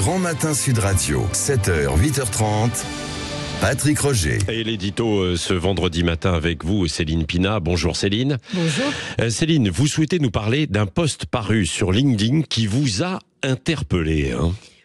Grand Matin Sud Radio, 7h, 8h30. Patrick Roger. Et l'édito ce vendredi matin avec vous, Céline Pina. Bonjour Céline. Bonjour. Céline, vous souhaitez nous parler d'un post paru sur LinkedIn qui vous a interpellé.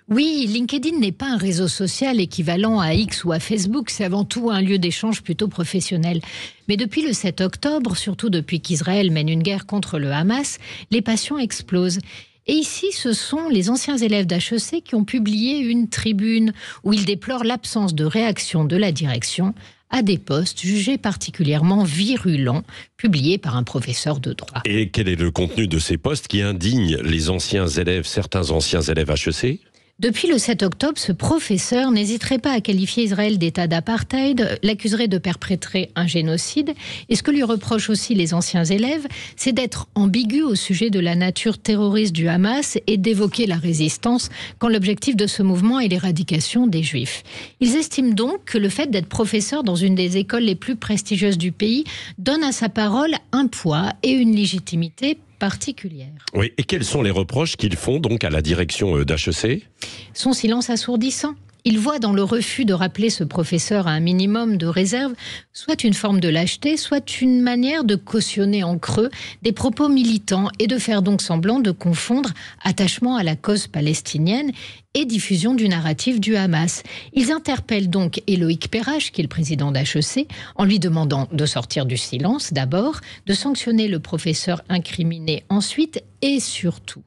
Oui, LinkedIn n'est pas un réseau social équivalent à X ou à Facebook, c'est avant tout un lieu d'échange plutôt professionnel. Mais depuis le 7 octobre, surtout depuis qu'Israël mène une guerre contre le Hamas, les passions explosent. Et ici, ce sont les anciens élèves d'HEC qui ont publié une tribune où ils déplorent l'absence de réaction de la direction à des posts jugés particulièrement virulents, publiés par un professeur de droit. Et quel est le contenu de ces posts qui indignent les anciens élèves, certains anciens élèves HEC ? Depuis le 7 octobre, ce professeur n'hésiterait pas à qualifier Israël d'État d'apartheid, l'accuserait de perpétrer un génocide. Et ce que lui reprochent aussi les anciens élèves, c'est d'être ambigu au sujet de la nature terroriste du Hamas et d'évoquer la résistance quand l'objectif de ce mouvement est l'éradication des Juifs. Ils estiment donc que le fait d'être professeur dans une des écoles les plus prestigieuses du pays donne à sa parole un poids et une légitimité particulière. Oui, et quels sont les reproches qu'ils font donc à la direction d'HEC ? Son silence assourdissant. Il voit dans le refus de rappeler ce professeur à un minimum de réserve soit une forme de lâcheté, soit une manière de cautionner en creux des propos militants et de faire donc semblant de confondre attachement à la cause palestinienne et diffusion du narratif du Hamas. Ils interpellent donc Éloïc Perrache, qui est le président d'HEC, en lui demandant de sortir du silence d'abord, de sanctionner le professeur incriminé ensuite et surtout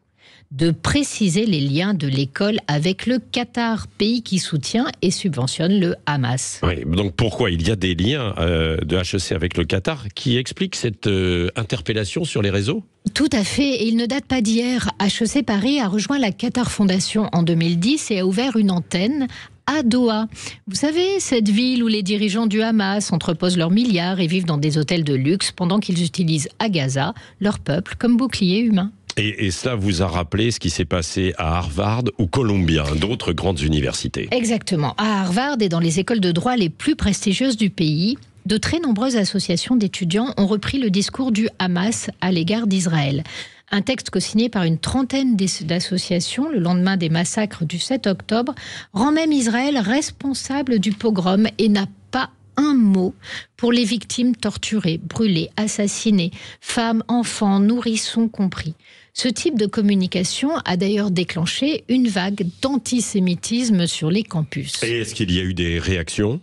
de préciser les liens de l'école avec le Qatar, pays qui soutient et subventionne le Hamas. Oui, donc pourquoi il y a des liens de HEC avec le Qatar qui expliquent cette interpellation sur les réseaux ? Tout à fait, et il ne date pas d'hier. HEC Paris a rejoint la Qatar Foundation en 2010 et a ouvert une antenne à Doha. Vous savez, cette ville où les dirigeants du Hamas entreposent leurs milliards et vivent dans des hôtels de luxe pendant qu'ils utilisent à Gaza leur peuple comme bouclier humain. Et cela vous a rappelé ce qui s'est passé à Harvard ou Columbia, d'autres grandes universités. Exactement. À Harvard et dans les écoles de droit les plus prestigieuses du pays, de très nombreuses associations d'étudiants ont repris le discours du Hamas à l'égard d'Israël. Un texte co-signé par une trentaine d'associations le lendemain des massacres du 7 octobre rend même Israël responsable du pogrom et n'a pas un mot pour les victimes torturées, brûlées, assassinées, femmes, enfants, nourrissons compris. Ce type de communication a d'ailleurs déclenché une vague d'antisémitisme sur les campus. Et est-ce qu'il y a eu des réactions ?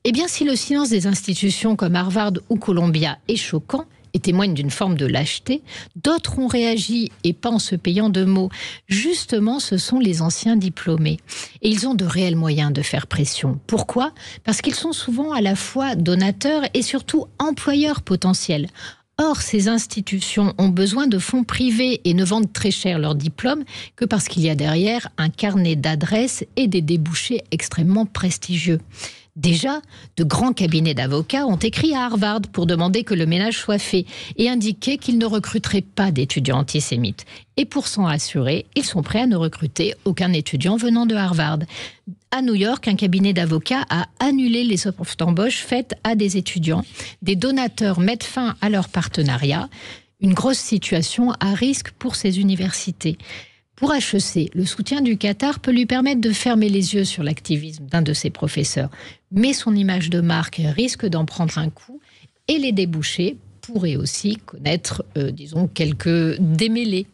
Eh bien, si le silence des institutions comme Harvard ou Columbia est choquant et témoigne d'une forme de lâcheté, d'autres ont réagi, et pas en se payant de mots. Justement, ce sont les anciens diplômés. Et ils ont de réels moyens de faire pression. Pourquoi ? Parce qu'ils sont souvent à la fois donateurs et surtout employeurs potentiels. Or, ces institutions ont besoin de fonds privés et ne vendent très cher leurs diplômes que parce qu'il y a derrière un carnet d'adresses et des débouchés extrêmement prestigieux. Déjà, de grands cabinets d'avocats ont écrit à Harvard pour demander que le ménage soit fait et indiquer qu'ils ne recruteraient pas d'étudiants antisémites. Et pour s'en assurer, ils sont prêts à ne recruter aucun étudiant venant de Harvard. À New York, un cabinet d'avocats a annulé les offres d'embauche faites à des étudiants. Des donateurs mettent fin à leur partenariat. Une grosse situation à risque pour ces universités. Pour HEC, le soutien du Qatar peut lui permettre de fermer les yeux sur l'activisme d'un de ses professeurs. Mais son image de marque risque d'en prendre un coup et les débouchés pourraient aussi connaître, quelques démêlés.